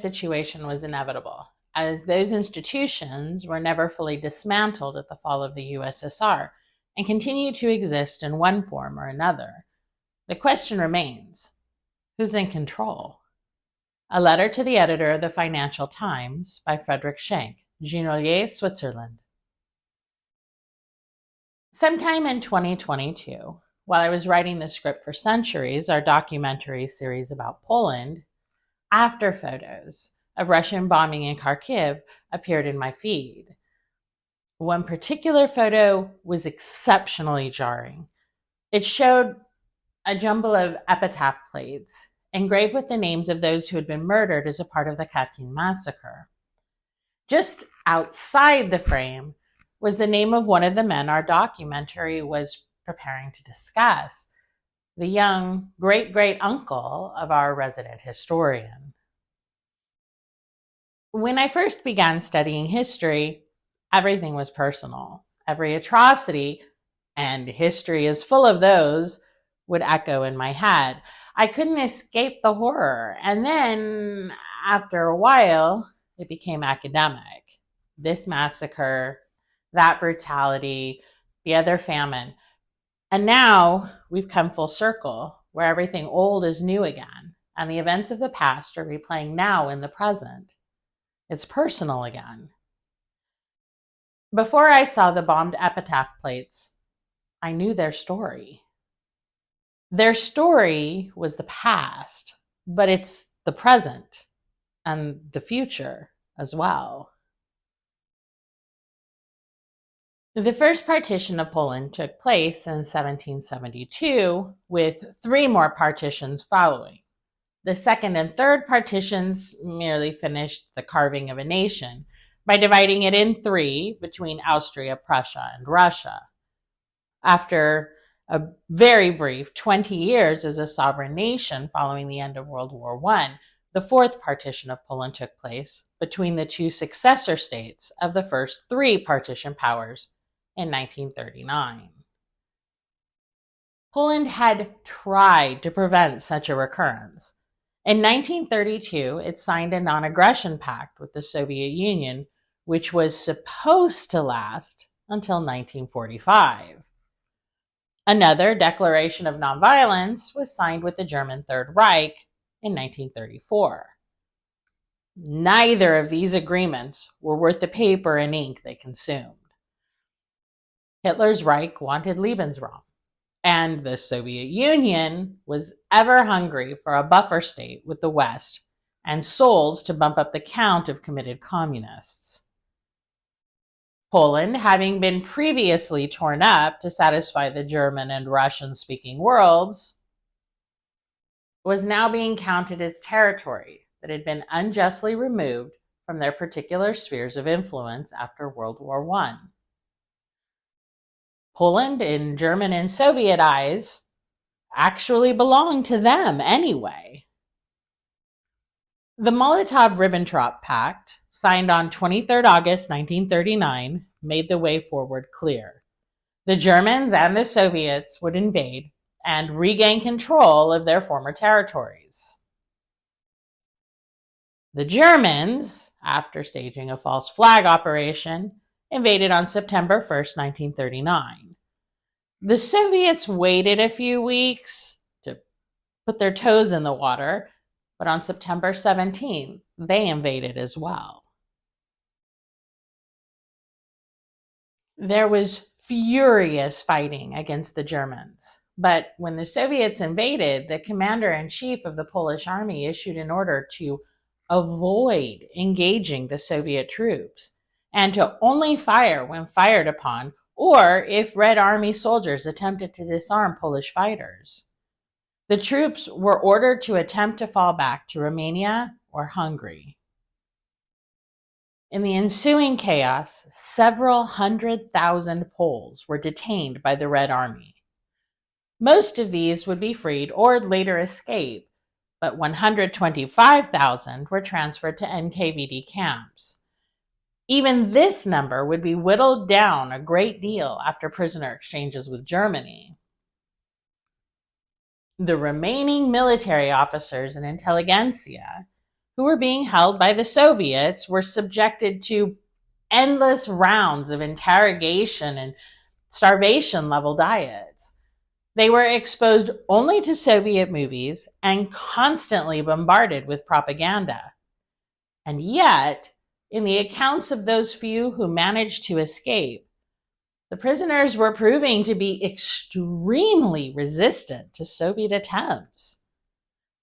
this situation was inevitable, as those institutions were never fully dismantled at the fall of the USSR and continue to exist in one form or another. The question remains, who's in control? A letter to the editor of the Financial Times by Frederick Schenk, Genolier, Switzerland. Sometime in 2022, while I was writing the script for Centuries, our documentary series about Poland, after photos of Russian bombing in Kharkiv appeared in my feed. One particular photo was exceptionally jarring. It showed a jumble of epitaph plates engraved with the names of those who had been murdered as a part of the Katyn Massacre. Just outside the frame was the name of one of the men our documentary was preparing to discuss, the young great-great-uncle of our resident historian. When I first began studying history, everything was personal. Every atrocity, and history is full of those, would echo in my head. I couldn't escape the horror. And then, after a while, it became academic. This massacre, that brutality, the other famine. And now we've come full circle, where everything old is new again, and the events of the past are replaying now in the present. It's personal again. Before I saw the bombed epitaph plates, I knew their story. Their story was the past, but it's the present and the future as well. The first partition of Poland took place in 1772, with 3 more partitions following. The second and third partitions merely finished the carving of a nation by dividing it in 3 between Austria, Prussia, and Russia. After a very brief 20 years as a sovereign nation following the end of World War I, the 4th partition of Poland took place between the 2 successor states of the first 3 partition powers in 1939. Poland had tried to prevent such a recurrence. In 1932, it signed a non-aggression pact with the Soviet Union, which was supposed to last until 1945. Another declaration of nonviolence was signed with the German Third Reich in 1934. Neither of these agreements were worth the paper and ink they consumed. Hitler's Reich wanted Lebensraum, and the Soviet Union was ever hungry for a buffer state with the West and souls to bump up the count of committed communists. Poland, having been previously torn up to satisfy the German and Russian-speaking worlds, was now being counted as territory that had been unjustly removed from their particular spheres of influence after World War I. Poland, in German and Soviet eyes, actually belonged to them anyway. The Molotov-Ribbentrop Pact, signed on 23 August 1939, made the way forward clear. The Germans and the Soviets would invade and regain control of their former territories. The Germans, after staging a false flag operation, invaded on September 1st, 1939. The Soviets waited a few weeks to put their toes in the water, but on September 17th, they invaded as well. There was furious fighting against the Germans, but when the Soviets invaded, the commander-in-chief of the Polish army issued an order to avoid engaging the Soviet troops and to only fire when fired upon, or if Red Army soldiers attempted to disarm Polish fighters. The troops were ordered to attempt to fall back to Romania or Hungary. In the ensuing chaos, several 100,000 Poles were detained by the Red Army. Most of these would be freed or later escape, but 125,000 were transferred to NKVD camps. Even this number would be whittled down a great deal after prisoner exchanges with Germany. The remaining military officers and intelligentsia, who were being held by the Soviets were subjected to endless rounds of interrogation and starvation-level diets. They were exposed only to Soviet movies and constantly bombarded with propaganda. And yet, in the accounts of those few who managed to escape, the prisoners were proving to be extremely resistant to Soviet attempts.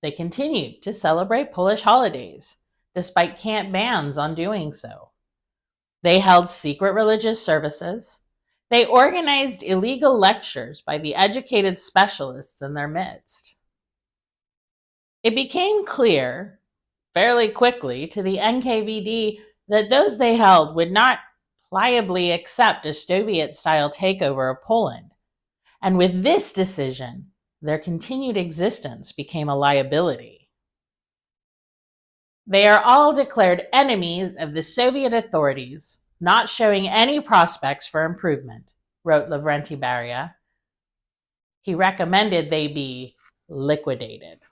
They continued to celebrate Polish holidays, despite camp bans on doing so. They held secret religious services. They organized illegal lectures by the educated specialists in their midst. It became clear, fairly quickly, to the NKVD that those they held would not pliably accept a Soviet-style takeover of Poland. And with this decision, their continued existence became a liability. They are all declared enemies of the Soviet authorities, not showing any prospects for improvement, wrote Lavrenti Beria. He recommended they be liquidated.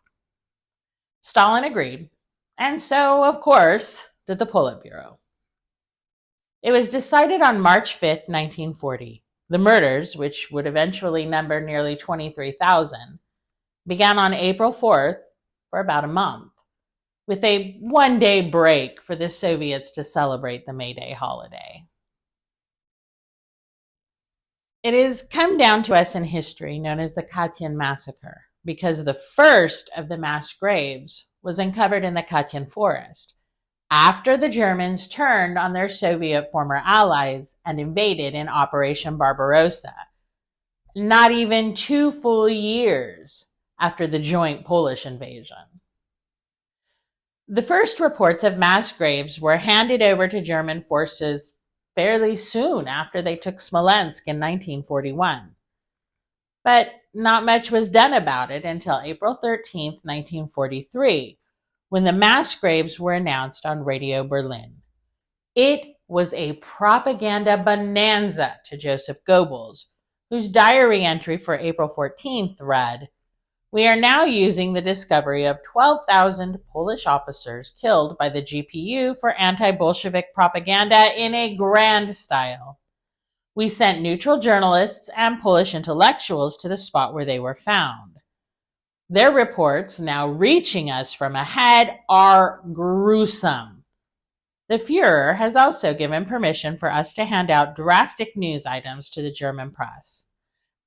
Stalin agreed, and so, of course, did the Politburo. It was decided on March 5th, 1940. The murders, which would eventually number nearly 23,000, began on April 4th for about a month, with a one-day break for the Soviets to celebrate the May Day holiday. It has come down to us in history known as the Katyn Massacre, because the first of the mass graves was uncovered in the Katyn forest, after the Germans turned on their Soviet former allies and invaded in Operation Barbarossa, not even 2 full years after the joint Polish invasion. The first reports of mass graves were handed over to German forces fairly soon after they took Smolensk in 1941. But not much was done about it until April 13, 1943, when the mass graves were announced on Radio Berlin. It was a propaganda bonanza to Joseph Goebbels, whose diary entry for April 14th read, "We are now using the discovery of 12,000 Polish officers killed by the GPU for anti-Bolshevik propaganda in a grand style. We sent neutral journalists and Polish intellectuals to the spot where they were found. Their reports, now reaching us from ahead, are gruesome. The Führer has also given permission for us to hand out drastic news items to the German press.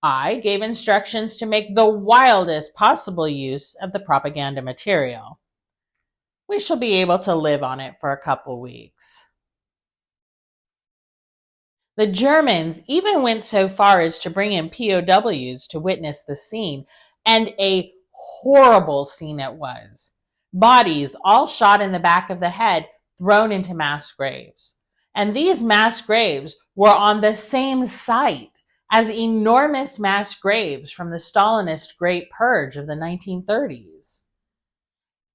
I gave instructions to make the wildest possible use of the propaganda material. We shall be able to live on it for a couple weeks." The Germans even went so far as to bring in POWs to witness the scene, and a horrible scene it was. Bodies all shot in the back of the head, thrown into mass graves. And these mass graves were on the same site as enormous mass graves from the Stalinist Great Purge of the 1930s.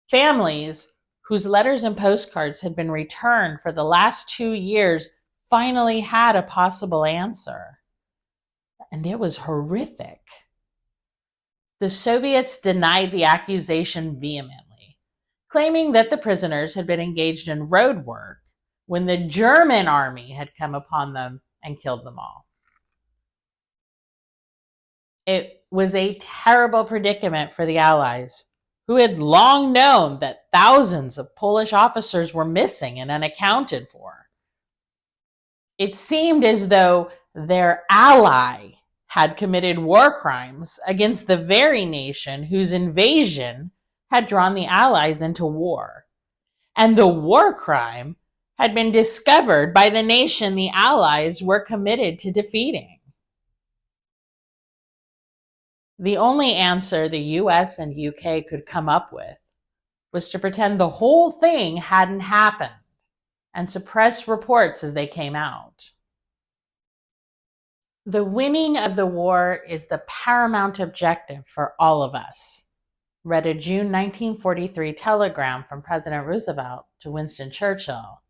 Families whose letters and postcards had been returned for the last 2 years finally had a possible answer. And it was horrific. The Soviets denied the accusation vehemently, claiming that the prisoners had been engaged in road work when the German army had come upon them and killed them all. It was a terrible predicament for the Allies, who had long known that thousands of Polish officers were missing and unaccounted for. It seemed as though their ally had committed war crimes against the very nation whose invasion had drawn the Allies into war. And the war crime had been discovered by the nation the Allies were committed to defeating. The only answer the US and UK could come up with was to pretend the whole thing hadn't happened and suppress reports as they came out. The winning of the war is the paramount objective for all of us, read a June 1943 telegram from President Roosevelt to Winston Churchill.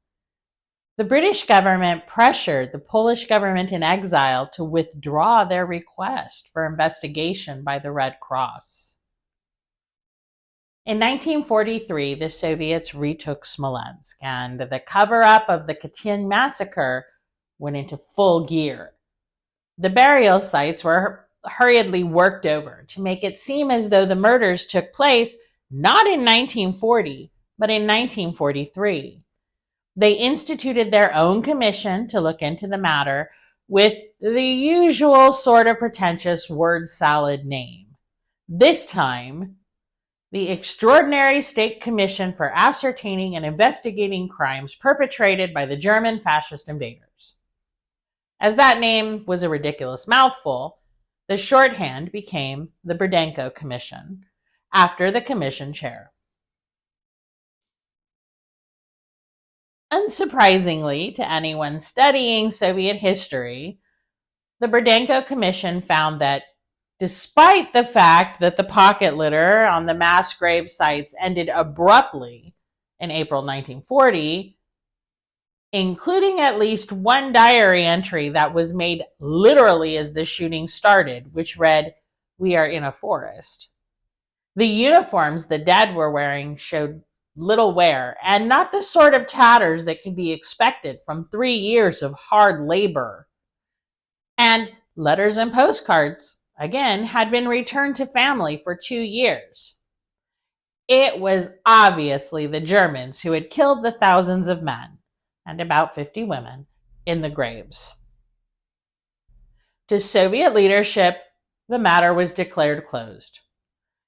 The British government pressured the Polish government in exile to withdraw their request for investigation by the Red Cross. In 1943, the Soviets retook Smolensk, and the cover-up of the Katyn Massacre went into full gear. The burial sites were hurriedly worked over to make it seem as though the murders took place not in 1940, but in 1943. They instituted their own commission to look into the matter with the usual sort of pretentious word salad name. This time, the Extraordinary State Commission for Ascertaining and Investigating Crimes Perpetrated by the German Fascist Invaders. As that name was a ridiculous mouthful, the shorthand became the Burdenko Commission, after the commission chair. Unsurprisingly to anyone studying Soviet history, the Burdenko Commission found that despite the fact that the pocket litter on the mass grave sites ended abruptly in April 1940, including at least one diary entry that was made literally as the shooting started, which read, "We are in a forest." The uniforms the dead were wearing showed little wear, and not the sort of tatters that could be expected from 3 years of hard labor. And letters and postcards, again, had been returned to family for 2 years. It was obviously the Germans who had killed the thousands of men, and about 50 women, in the graves. To Soviet leadership, the matter was declared closed.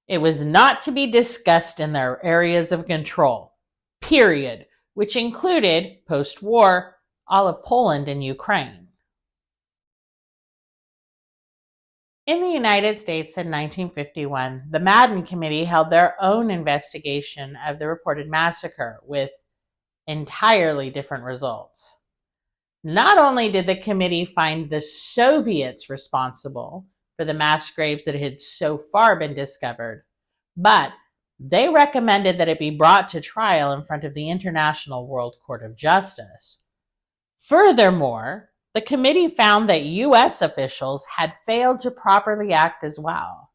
It was not to be discussed in their areas of control, period, which included, post-war, all of Poland and Ukraine. In the United States in 1951, the Madden Committee held their own investigation of the reported massacre with entirely different results. Not only did the committee find the Soviets responsible for the mass graves that had so far been discovered, but they recommended that it be brought to trial in front of the International World Court of Justice. Furthermore, the committee found that U.S. officials had failed to properly act as well,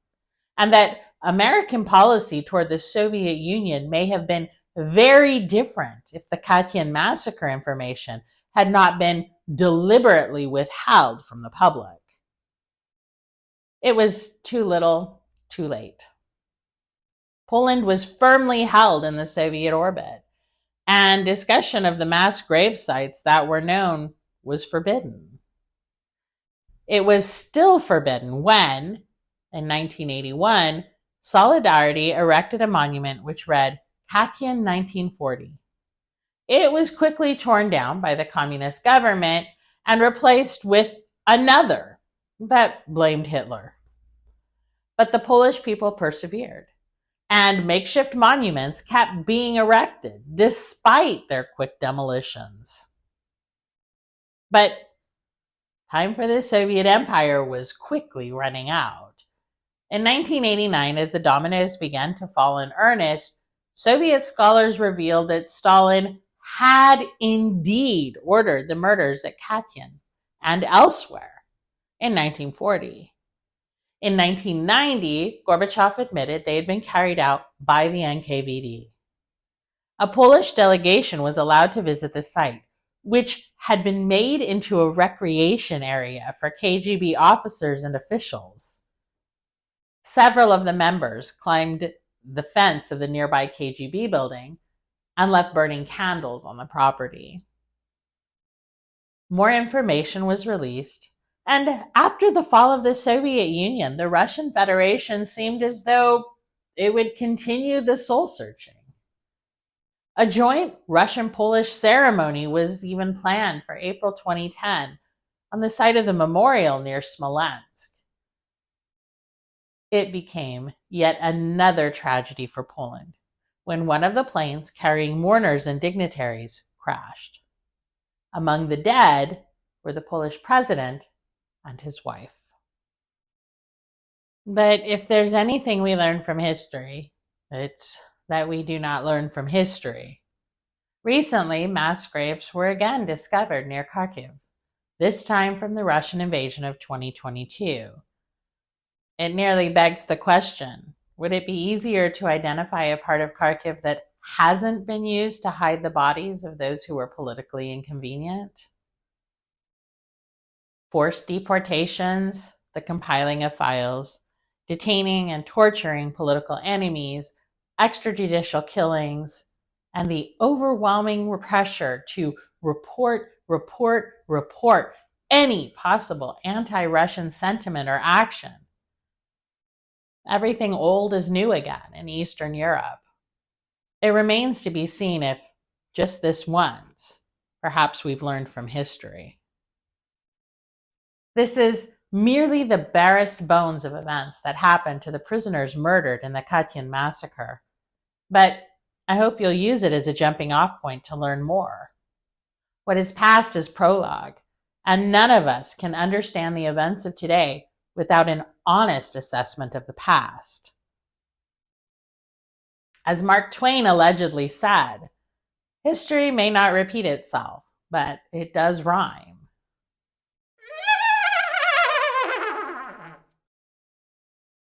and that American policy toward the Soviet Union may have been very different if the Katyn Massacre information had not been deliberately withheld from the public. It was too little, too late. Poland was firmly held in the Soviet orbit, and discussion of the mass grave sites that were known was forbidden. It was still forbidden when, in 1981, Solidarity erected a monument which read, Katyn 1940. It was quickly torn down by the communist government and replaced with another that blamed Hitler. But the Polish people persevered, and makeshift monuments kept being erected despite their quick demolitions. But time for the Soviet Empire was quickly running out. In 1989, as the dominoes began to fall in earnest, Soviet scholars revealed that Stalin had indeed ordered the murders at Katyn and elsewhere in 1940. In 1990, Gorbachev admitted they had been carried out by the NKVD. A Polish delegation was allowed to visit the site, which had been made into a recreation area for KGB officers and officials. Several of the members climbed the fence of the nearby KGB building and left burning candles on the property. More information was released, and after the fall of the Soviet Union, the Russian Federation seemed as though it would continue the soul-searching. A joint Russian-Polish ceremony was even planned for April 2010 on the site of the memorial near Smolensk. It became yet another tragedy for Poland when one of the planes carrying mourners and dignitaries crashed. Among the dead were the Polish president and his wife. But if there's anything we learn from history, it's that we do not learn from history. Recently, mass graves were again discovered near Kharkiv, this time from the Russian invasion of 2022. It nearly begs the question, Would it be easier to identify a part of Kharkiv that hasn't been used to hide the bodies of those who were politically inconvenient? Forced deportations, the compiling of files, detaining and torturing political enemies, extrajudicial killings, and the overwhelming pressure to report any possible anti-Russian sentiment or action. Everything old is new again in Eastern Europe. It remains to be seen if, just this once, perhaps we've learned from history. This is merely the barest bones of events that happened to the prisoners murdered in the Katyn Massacre. But I hope you'll use it as a jumping off point to learn more. What is past is prologue, and none of us can understand the events of today without an honest assessment of the past. As Mark Twain allegedly said, history may not repeat itself, but it does rhyme.